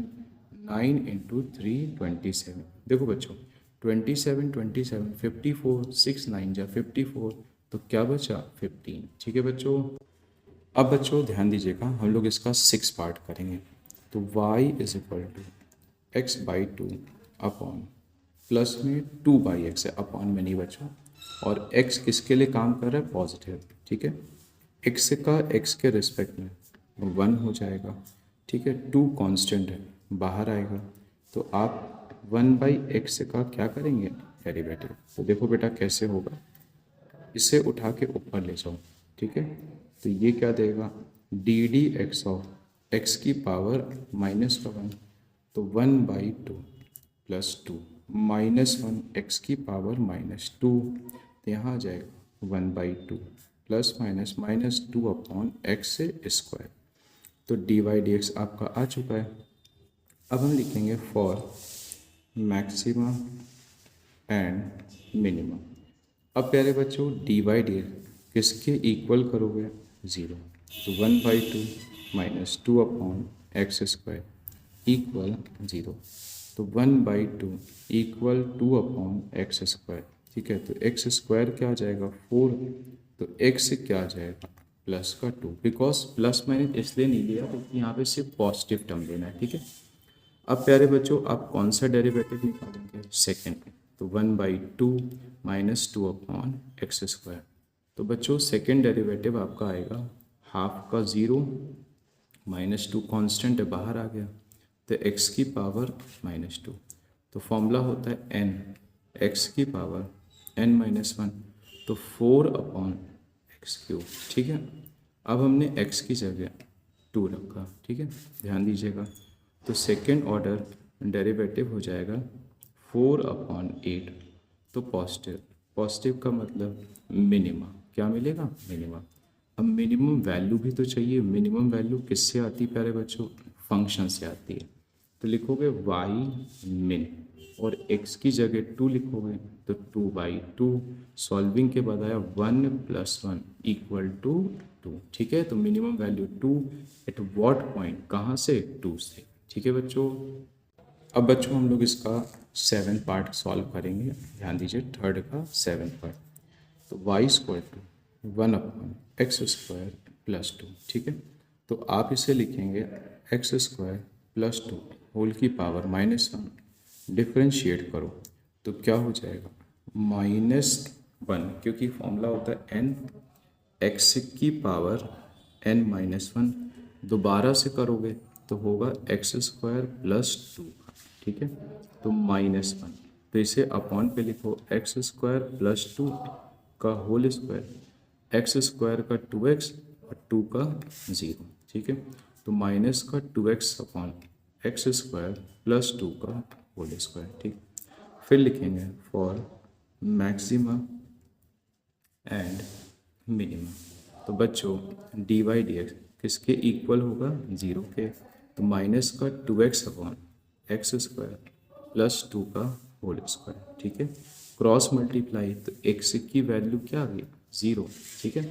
9 इंटू 3 27, देखो बच्चों 27 27 54, 6 9 जा 54, तो क्या बचा 15। ठीक है बच्चों। अब बच्चों ध्यान दीजिएगा, हम लोग इसका 6 पार्ट करेंगे। तो y is equal to x by two upon plus में 2/x है, अपॉन में नहीं बच्चों, और x किसके लिए काम कर रहा है, पॉजिटिव। ठीक है, x का x के रिस्पेक्ट में 1 हो जाएगा। ठीक है, 2 कांस्टेंट है, बाहर आएगा, तो आप 1/x का क्या करेंगे, डेरिवेटिव। तो देखो बेटा कैसे होगा, इसे उठा के ऊपर ले जाओ। ठीक है, तो ये क्या देगा, D D x of x की पावर -1, तो 1/2 प्लस 2 -1 एक्स की पावर -2, तो यहाँ आ जाएगा 1/2 प्लस माइनस -2 अपॉन एक्स से स्क्वायर। तो dy/dx आपका आ चुका है। अब हम लिखेंगे फॉर मैक्सिमम एंड मिनिमम। अब प्यारे बच्चों dy/dx किसके इक्वल करोगे, 0, तो 1/2 -2 अपॉन एक्स स्क्वायर इक्वल 0, तो 1/2 इक्वल 2 अपॉन एक्स स्क्वायर। ठीक है, तो एक्स स्क्वायर क्या आ जाएगा 4, तो एक्स क्या आ जाएगा प्लस का 2, बिकॉज प्लस मैंने इसलिए नहीं लिया क्योंकि यहाँ पे सिर्फ पॉजिटिव टर्म लेना है। ठीक है, अब प्यारे बच्चों आप कौन सा डेरिवेटिव निकालेंगे, सेकेंड, तो 1/2 -2 अपॉन एक्स स्क्वायर। तो बच्चों सेकेंड डेरिवेटिव आपका आएगा हाफ का 0 -2 कांस्टेंट है, बाहर आ गया, तो x की पावर -2, तो फॉर्मूला होता है n, x की पावर n-1, तो 4 अपॉन एक्स क्यूब। ठीक है, अब हमने x की जगह 2 रखा। ठीक है, ध्यान दीजिएगा, तो सेकेंड ऑर्डर डेरिवेटिव हो जाएगा 4 अपॉन 8, तो पॉजिटिव, पॉजिटिव का मतलब मिनिमम, क्या मिलेगा, मिनिमम। अब मिनिमम वैल्यू भी तो चाहिए, मिनिमम वैल्यू किससे आती है प्यारे बच्चों, फंक्शन से आती है। तो लिखोगे y min और x की जगह 2 लिखोगे, तो 2/2, सॉल्विंग के बाद आया 1 + 1 इक्वल टू 2। ठीक है, तो minimum value 2 at what point, कहाँ से, 2 से। ठीक है बच्चों। अब बच्चों हम लोग इसका 7 पार्ट सॉल्व करेंगे, ध्यान दीजिए, थर्ड का 7 पार्ट। तो y² 1 upon x square plus 2। ठीक है, तो आप इसे लिखेंगे x² प्लस 2 होल की पावर -1, डिफ्रेंशिएट करो तो क्या हो जाएगा, -1, क्योंकि फॉर्मूला होता है n x की पावर n-1, दोबारा से करोगे तो होगा x² प्लस 2। ठीक है, तो -1, तो इसे अपॉन पे लिखो, x² प्लस 2 का होल स्क्वायर, x² का 2x और 2 का 0। ठीक है, तो माइनस का 2x अपॉन x² प्लस 2 का होल स्क्वायर। ठीक, फिर लिखेंगे फॉर मैक्सिमम एंड मिनिमम। तो बच्चों dy/dx किसके इक्वल होगा, 0 के, तो माइनस का 2x अपॉन x² प्लस 2 का होल स्क्वायर। ठीक है, क्रॉस मल्टीप्लाई, तो x की वैल्यू क्या आ गई, 0। ठीक है,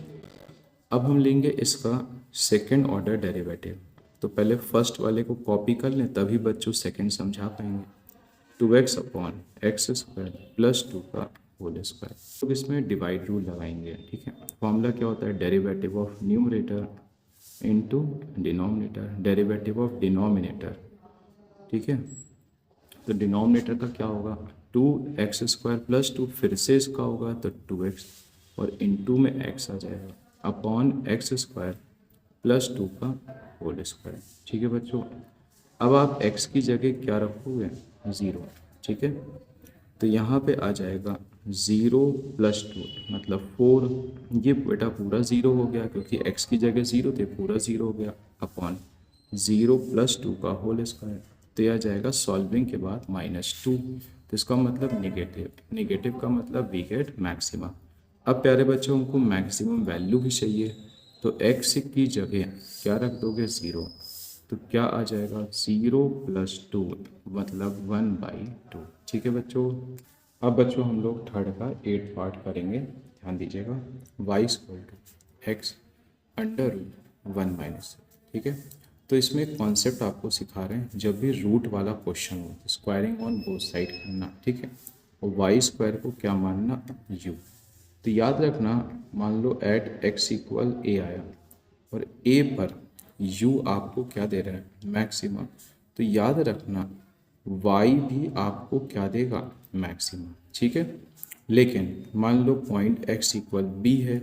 अब हम लेंगे इसका सेकेंड ऑर्डर डेरिवेटिव। तो पहले फर्स्ट वाले को कॉपी कर लें, तभी बच्चों सेकेंड समझा पाएंगे। 2x अपॉन x² प्लस 2 का होल स्क्वायर, तो इसमें डिवाइड रूल लगाएंगे। ठीक है, फॉर्मूला क्या होता है, derivative of numerator into denominator, derivative of denominator. ठीक है, तो डिनोमिनेटर का क्या होगा, 2x² प्लस 2, फिर से इसका होगा तो 2x और इनटू में x आ जाएगा अपॉन x² प्लस 2 का होल स्क्वायर। ठीक है बच्चों, अब आप x की जगह क्या रखोगे, 0। ठीक है, तो यहाँ पे आ जाएगा 0 + 2 मतलब 4, ये बेटा पूरा 0 हो गया क्योंकि x की जगह 0 थे, पूरा 0 हो गया, अपॉन 0 + 2 का होल स्क्वायर, तो यह जाएगा सॉल्विंग के बाद -2, तो इसका मतलब नेगेटिव, नेगेटिव का मतलब वी गेट मैक्सिमम। अब प्यारे बच्चों हमको मैक्सिमम वैल्यू भी चाहिए, तो x की जगह क्या रख दोगे, 0, तो क्या आ जाएगा 0 + 2 मतलब 1/2। ठीक है बच्चों। अब बच्चों हम लोग थर्ड का 8 पार्ट करेंगे, ध्यान दीजिएगा, y x √1 - ठीक है, तो इसमें एक कॉन्सेप्ट आपको सिखा रहे हैं, जब भी रूट वाला क्वेश्चन हो तो स्क्वायरिंग ऑन बोथ साइड करना। ठीक है, और y² को क्या मानना, u। तो याद रखना, मान लो एट एक्स इक्वल ए आया और ए पर यू आपको क्या दे रहा है, मैक्सिमा, तो याद रखना वाई भी आपको क्या देगा, मैक्सिमा। ठीक है, लेकिन मान लो पॉइंट एक्स इक्वल बी है,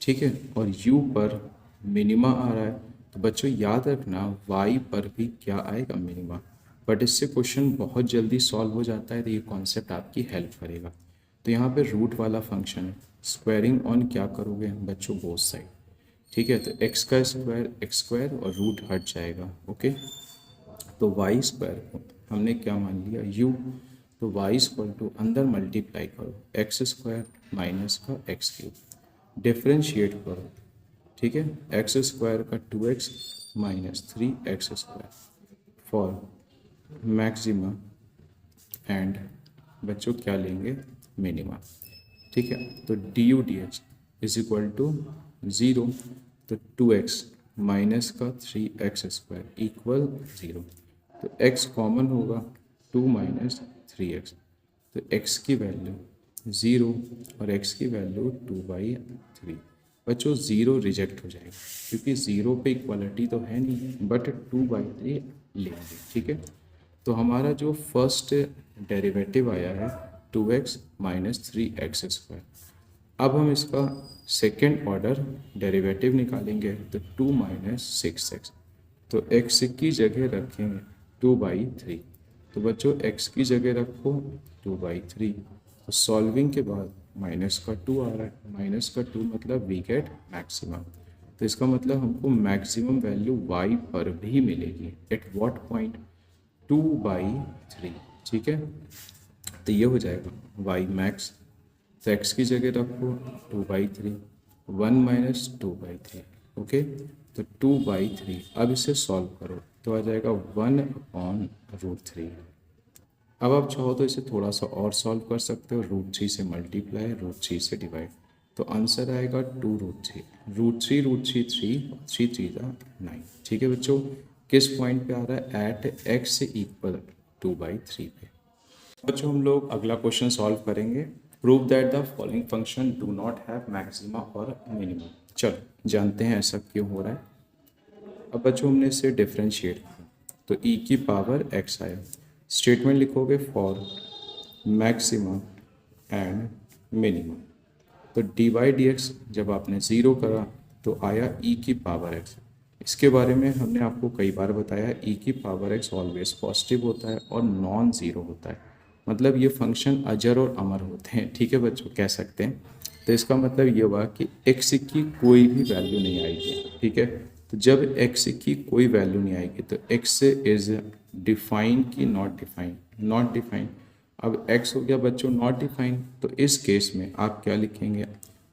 ठीक है, और यू पर मिनिमा आ रहा है, तो बच्चों याद रखना वाई पर भी क्या आएगा, मिनिमा। बट इससे क्वेश्चन बहुत जल्दी सॉल्व हो जाता है, तो ये कॉन्सेप्ट आपकी हेल्प करेगा। तो यहाँ पे रूट वाला फंक्शन है, स्क्वायरिंग ऑन क्या करोगे बच्चों, बोथ साइड। ठीक है, तो एक्स का स्क्वायर एक्स स्क्वायर और रूट हट जाएगा। ओके, तो वाई स्क्वायर को हमने क्या मान लिया, यू, तो वाई स्क्वायर टू अंदर मल्टीप्लाई करो एक्स स्क्वायर माइनस का एक्स क्यूब, डिफ्रेंशिएट करो। ठीक है, एक्स स्क्वायर का 2x minus 3x square for maxima and बच्चों क्या लेंगे, मिनिमा। ठीक है, तो d u d h is equal to 0, तो 2x माइनस का 3x स्क्वायर इक्वल 0, तो x कॉमन होगा, 2 माइनस 3x, तो x की वैल्यू 0 और x की वैल्यू 2/3। बच्चों 0 रिजेक्ट हो जाएगा क्योंकि 0 पे इक्वालिटी तो है नहीं, बट 2/3 लेंगे। ठीक है, तो हमारा जो फर्स्ट डेरिवेटिव आया है 2x माइनस 3x स्क्वायर, अब हम इसका सेकेंड ऑर्डर डेरिवेटिव निकालेंगे, तो 2 माइनस 6x, तो x की जगह रखेंगे 2/3, तो बच्चों x की जगह रखो 2/3, तो सॉल्विंग के बाद माइनस का 2 आ रहा है, माइनस का 2 मतलब वी गेट मैक्सिमम, तो इसका मतलब हमको मैक्सिमम वैल्यू y पर भी मिलेगी, एट व्हाट पॉइंट, 2/3। ठीक है, तो ये हो जाएगा y मैक्स, तो x की जगह रखो 2/3, 1 माइनस 2/3। ओके, तो 2/3, अब इसे सॉल्व करो तो आ जाएगा 1/√3। अब आप चाहो तो इसे थोड़ा सा और सॉल्व कर सकते हो, √3 से मल्टीप्लाई, √3 से डिवाइड, तो आंसर आएगा 2√3, √3 √3 3, 3 3 9। ठीक है बच्चों, किस पॉइंट पे आ रहा है, एट एक्स इक्वल 2/3 पे। बच्चों हम लोग अगला क्वेश्चन सॉल्व करेंगे, prove that the following function do not have maxima और मिनिमम। चलो जानते हैं ऐसा क्यों हो रहा है। अब बच्चों हमने इसे डिफ्रेंशिएट किया, तो e की पावर x आया, स्टेटमेंट लिखोगे फॉर मैक्सिमा एंड मिनिमम, तो डी बाई डी एक्स जब आपने ज़ीरो करा तो आया e की पावर x। इसके बारे में हमने आपको कई बार बताया है, e की पावर x ऑलवेज पॉजिटिव होता है और नॉन ज़ीरो होता है, मतलब ये फंक्शन अजर और अमर होते हैं। ठीक है बच्चों, कह सकते हैं। तो इसका मतलब ये हुआ कि x की कोई भी वैल्यू नहीं आएगी। ठीक है, तो जब x की कोई वैल्यू नहीं आएगी तो x इज डिफाइन की नॉट डिफाइन, नॉट डिफाइन। अब x हो गया बच्चों नॉट डिफाइन, तो इस केस में आप क्या लिखेंगे,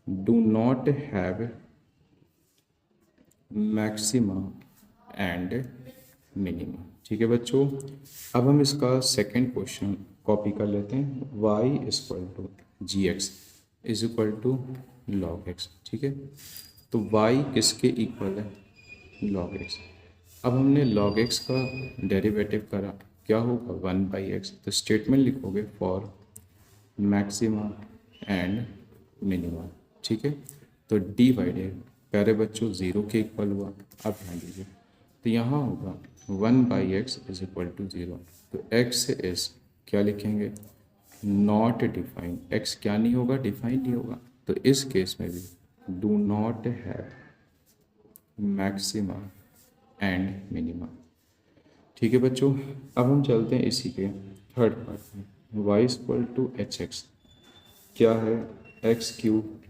do not have maxima and minimum. ठीक है बच्चों, अब हम इसका सेकंड क्वेश्चन कॉपी कर लेते हैं, y equal to g x is equal to log x. ठीक है, तो y किसके इक्वल है, लॉग एक्स। अब हमने लॉग एक्स का डेरिवेटिव करा, क्या होगा 1/x, तो स्टेटमेंट लिखोगे फॉर मैक्सिमा एंड मिनिमा। ठीक है, तो डी बाई डी प्यारे बच्चों 0 के इक्वल हुआ। अब ध्यान दीजिए, तो यहाँ होगा 1/x इज इक्वल टू 0, तो x इज क्या लिखेंगे, नॉट डिफाइन, x क्या नहीं होगा, डिफाइन नहीं होगा, तो इस केस में भी do not have maxima and minima. ठीक है बच्चों, अब हम चलते हैं इसी के थर्ड पार्ट में, y equal to h x क्या है, x cube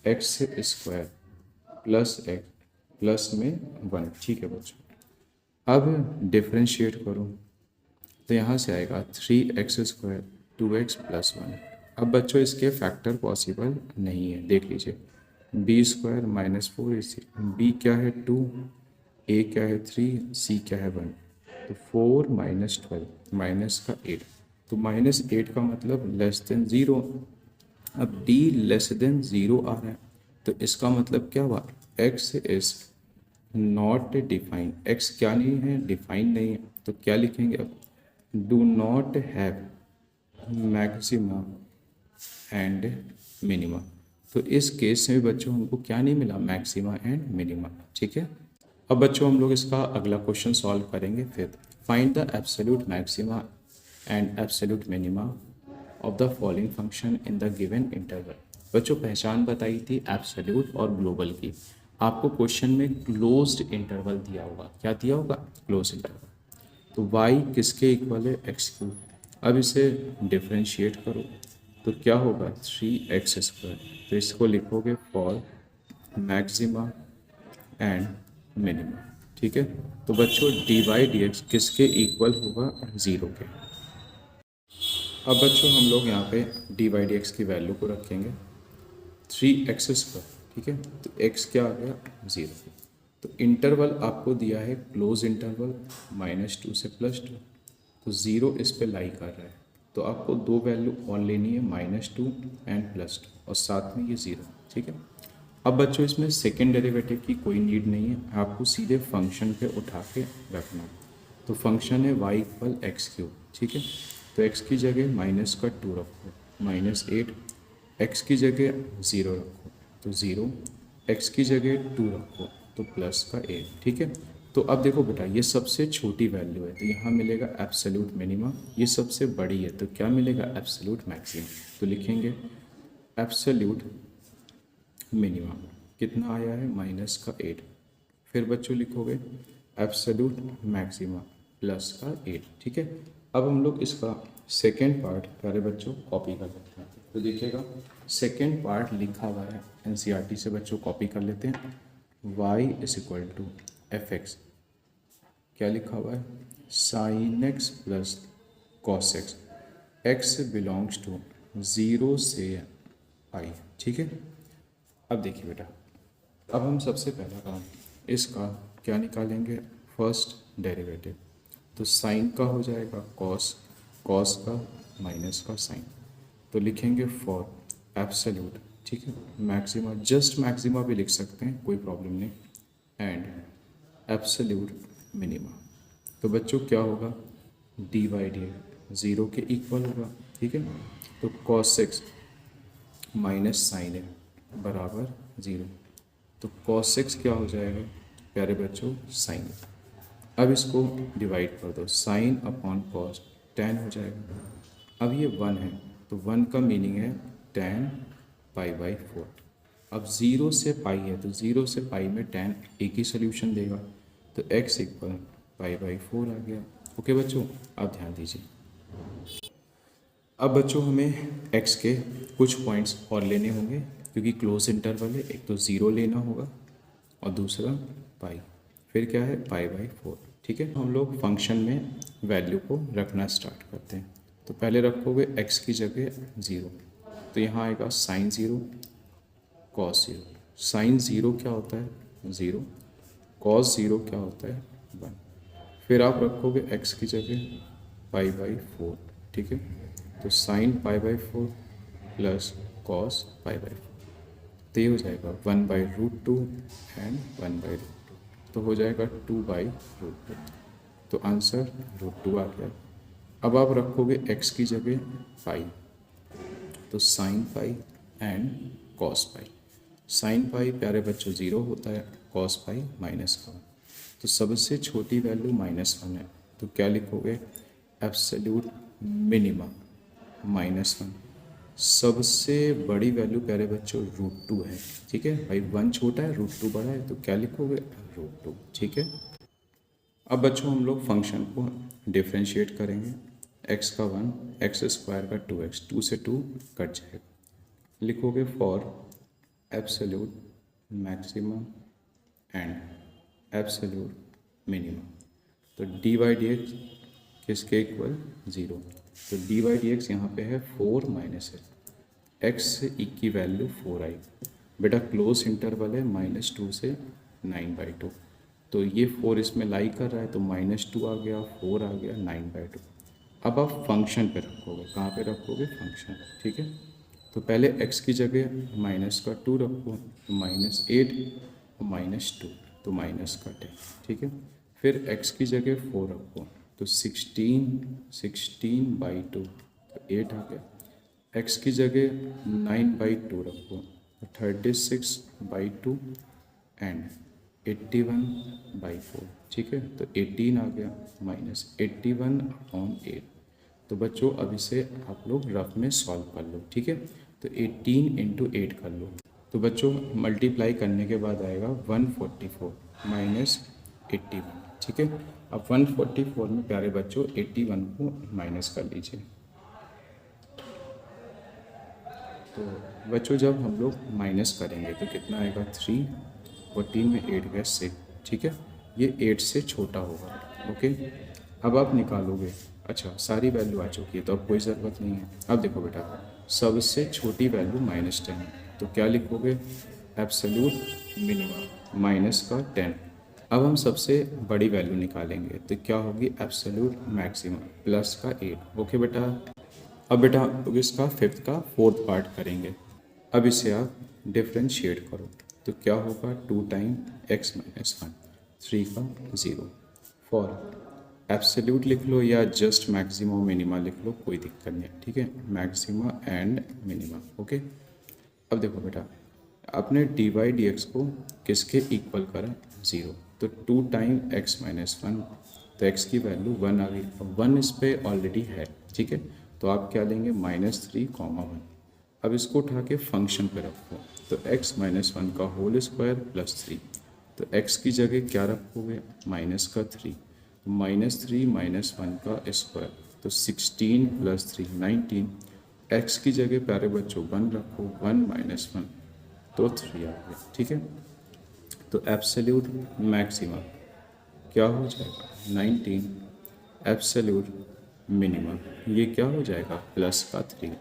x square plus x plus में 1। ठीक है बच्चों, अब डिफ्रेंशिएट करो तो यहाँ से आएगा 3x स्क्वायर 2x प्लस 1। अब बच्चों इसके फैक्टर पॉसिबल नहीं है, देख लीजिए, B square minus 4ac, B क्या है 2, ए क्या है 3, सी क्या है 1, तो 4 माइनस 12 माइनस का 8, तो -8 का मतलब लेस देन 0। अब d लेस देन 0 आ रहा है, तो इसका मतलब क्या हुआ, x is not define, x क्या नहीं है, डिफाइन नहीं है, तो क्या लिखेंगे अब, do not have maxima and minima. तो इस केस में भी बच्चों हमको क्या नहीं मिला, मैक्सिमा एंड मिनिमा। ठीक है, अब बच्चों हम लोग इसका अगला क्वेश्चन सॉल्व करेंगे। फिर find the absolute maxima and absolute minima of the following function in the given interval. बच्चों पहचान बताई थी एब्सोल्यूट और ग्लोबल की। आपको क्वेश्चन में क्लोज्ड इंटरवल दिया होगा, क्या दिया होगा, क्लोज इंटरवल। तो y किसके इक्वल है, x क्यूब। अब इसे डिफ्रेंशिएट करो तो क्या होगा, 3x²। तो इसको लिखोगे फॉर मैक्सिमा एंड मिनिमा। ठीक है, तो बच्चों dy/dx किसके इक्वल होगा, 0 के। अब बच्चों हम लोग यहाँ पे dy/dx की वैल्यू को रखेंगे 3x²। ठीक है, तो x क्या आ गया, 0। तो इंटरवल आपको दिया है क्लोज इंटरवल -2 से +2, तो 0 इस पे लाई कर रहा है। तो आपको दो वैल्यू और लेनी है, -2 एंड +2, और साथ में ये 0। ठीक है, अब बच्चों इसमें सेकेंड डेरिवेटिव की कोई नीड नहीं है, आपको सीधे फंक्शन पे उठा के रखना। तो फंक्शन है y=x³। ठीक है, तो x की जगह -2 रखो, -8, x की जगह 0 रखो तो 0, x की जगह 2 रखो तो +8। ठीक है, तो अब देखो बेटा ये सबसे छोटी वैल्यू है तो यहाँ मिलेगा एब्सोल्यूट मिनिमा, ये सबसे बड़ी है तो क्या मिलेगा, एब्सोल्यूट मैक्सिमम। तो लिखेंगे एब्सोल्यूट मिनिमा कितना आया है, -8। फिर बच्चों लिखोगे एब्सोल्यूट मैक्सिमा +8। ठीक है, अब हम लोग इसका सेकेंड पार्ट प्यारे बच्चों कॉपी कर लेते हैं। तो देखिएगा सेकेंड पार्ट लिखा हुआ है एनसीईआरटी से, बच्चों कॉपी कर लेते हैं। y=fx, क्या लिखा हुआ है, sin x plus cos x, x belongs to 0 से i। ठीक है, अब देखिए बेटा, अब हम सबसे पहला काम इसका क्या निकालेंगे, फर्स्ट डेरिवेटिव। तो साइन का हो जाएगा कॉस, कॉस का माइनस का साइन। तो लिखेंगे फॉर एब्सोल्यूट, ठीक है, मैक्सिमा, जस्ट मैक्सिमा भी लिख सकते हैं, कोई प्रॉब्लम नहीं, एंड एब्सोल्यूट मिनिमा। तो बच्चों क्या होगा, dy/dx 0 के इक्वल होगा। ठीक है, तो cos x माइनस साइन है बराबर 0, तो cos x क्या हो जाएगा प्यारे बच्चों, साइन। अब इसको डिवाइड कर दो, साइन अपॉन कॉस tan हो जाएगा। अब ये 1 है तो 1 का मीनिंग है tan π/4। अब 0 से पाई है तो 0 से पाई में tan एक ही सोल्यूशन देगा, तो x इक्वल π/4 आ गया। ओके बच्चों, अब ध्यान दीजिए। अब बच्चों हमें x के कुछ पॉइंट्स और लेने होंगे क्योंकि क्लोज इंटरवल है। एक तो 0 लेना होगा और दूसरा पाई, फिर क्या है π/4। ठीक है, हम लोग फंक्शन में वैल्यू को रखना स्टार्ट करते हैं। तो पहले रखोगे x की जगह 0, तो यहाँ आएगा साइन 0 कॉस 0। साइन 0 क्या होता है, 0, कॉस 0 क्या होता है, 1। फिर आप रखोगे x की जगह π/4। ठीक है, तो साइन π/4 प्लस कॉस π/4, तो ये हो जाएगा 1/√2 एंड 1/√2, तो हो जाएगा 2/√2। तो आंसर √2 आ गया। अब आप रखोगे x की जगह पाई, तो sine pi and cos pi. Sine pi प्यारे बच्चों 0 होता है, कॉस पाई -1। तो सबसे छोटी वैल्यू -1 है, तो क्या लिखोगे, एब्सोल्यूट मिनिमा -1। सबसे बड़ी वैल्यू प्यारे बच्चों √2 है। ठीक है भाई, 1 छोटा है √2 बड़ा है, तो क्या लिखोगे, √2। ठीक है, अब बच्चों हम लोग फंक्शन को डिफ्रेंशिएट करेंगे। x का 1, x² का 2x, 2 से 2 कट जाएगा। लिखोगे for absolute maximum and absolute minimum. तो dy/dx किसके इक्वल, 0। तो dy/dx यहाँ पे है 4 माइनस है, x की वैल्यू 4 आई। बेटा क्लोज इंटरवल है -2 से 9/2, तो ये 4 इसमें लाई कर रहा है तो -2 आ गया, 4 आ गया, 9/2। अब आप फंक्शन पे रखोगे, कहाँ पे रखोगे, फंक्शन। ठीक है, तो पहले x की जगह -2 रखो, तो -8 -2 तो -10। ठीक है, फिर x की जगह 4 रखो, तो 16/2 तो 8 आ गया। x की जगह 9/2 रखो, 36/2 एंड 81/4, ठीक है। तो 18 आ गया माइनस 81/8। तो बच्चों अब इसे आप लोग रफ में सॉल्व कर लो, ठीक है। तो 18 इंटू 8 कर लो। तो बच्चों मल्टीप्लाई करने के बाद आएगा 144 माइनस 81, ठीक है। अब 144 में प्यारे बच्चों 81 को माइनस कर लीजिए। तो बच्चों जब हम लोग माइनस करेंगे तो कितना आएगा 3, 14 में 8 गया 6, ठीक है। ये 8 से छोटा होगा, ओके। अब आप निकालोगे, अच्छा सारी वैल्यू आ चुकी है तो अब कोई ज़रूरत नहीं है। अब देखो बेटा, सबसे छोटी वैल्यू -10 है, तो क्या लिखोगे, एब्सोल्यूट मिनिमम माइनस का 10। अब हम सबसे बड़ी वैल्यू निकालेंगे तो क्या होगी, एब्सोल्यूट मैक्सिमम प्लस का 8, ओके बेटा। अब बेटा हम लोग इसका फिफ्थ का फोर्थ पार्ट करेंगे। अब इसे आप डिफ्रेंशिएट करो तो क्या होगा, 2 टाइम x माइनस 1, 3 का 0। फॉर एब्सोल्यूट लिख लो या जस्ट मैक्सिमा मिनिमा लिख लो, कोई दिक्कत नहीं है, ठीक है। Maxima and minima, okay. अब देखो बेटा, आपने dy/dx को किसके इक्वल करा, 0। तो 2 टाइम x माइनस 1, तो x की वैल्यू 1 आ गई। अब 1 इस पर ऑलरेडी है, ठीक है। तो आप क्या लेंगे, -3, 1। अब इसको उठा के फंक्शन पे रखो, तो x माइनस 1 का होल स्क्वायर प्लस 3। तो x की जगह क्या रखोगे, -3, -3 माइनस 1 का स्क्वायर, तो 16 प्लस 3 19। x की जगह प्यारे बच्चों 1 रखो, 1 माइनस 1 तो 3 आ गया, ठीक है। तो एब्सोल्यूट मैक्सिमम क्या हो जाएगा, 19। एब्सोल्यूट मिनिमम ये क्या हो जाएगा, प्लस का 3।